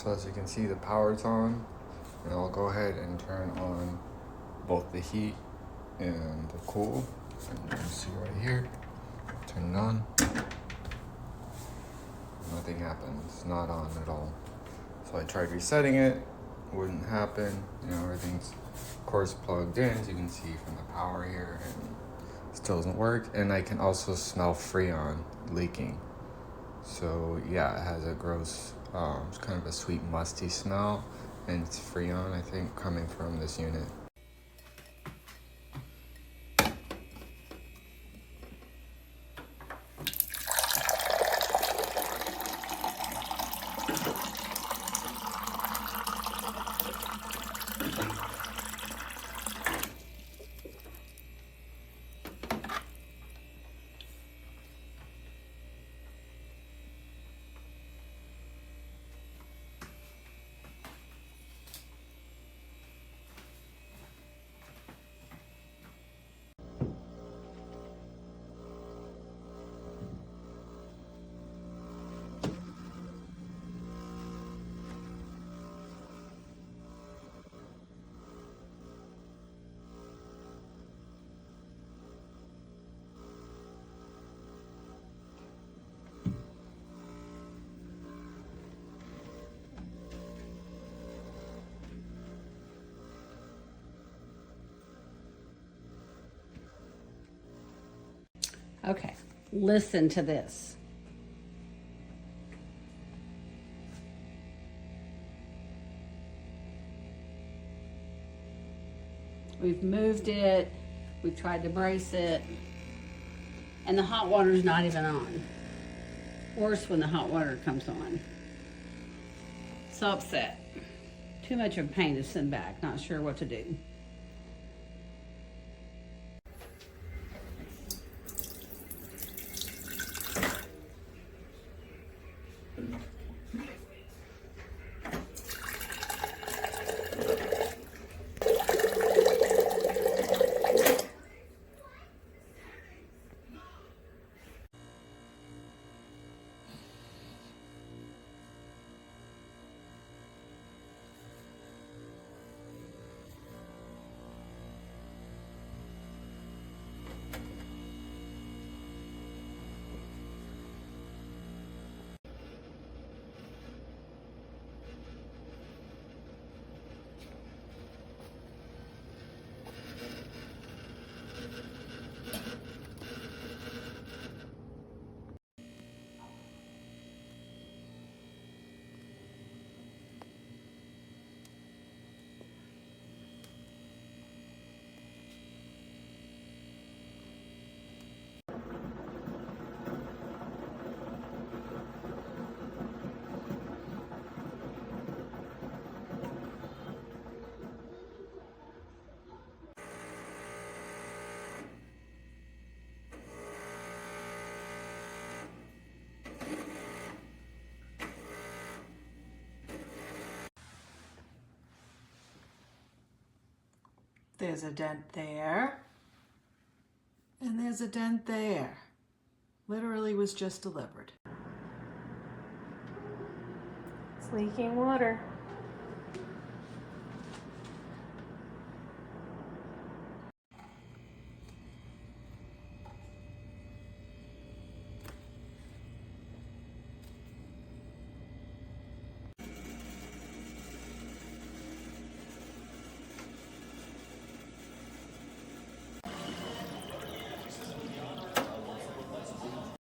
So as you can see, the power's on, and I'll go ahead and turn on both the heat and the cool. And you can see right here, turn it on. Nothing happens, not on at all. So I tried resetting it, wouldn't happen. Everything's of course plugged in, as you can see from the power here, and it still doesn't work. And I can also smell Freon leaking. So yeah, it has a gross, it's kind of a sweet musty smell, and it's Freon, I think, coming from this unit. Okay, listen to this. We've moved it, we've tried to brace it, and the hot water's not even on. Worse when the hot water comes on. So upset. Too much of a pain to send back, not sure what to do. There's a dent there, and there's a dent there. Literally was just delivered. It's leaking water.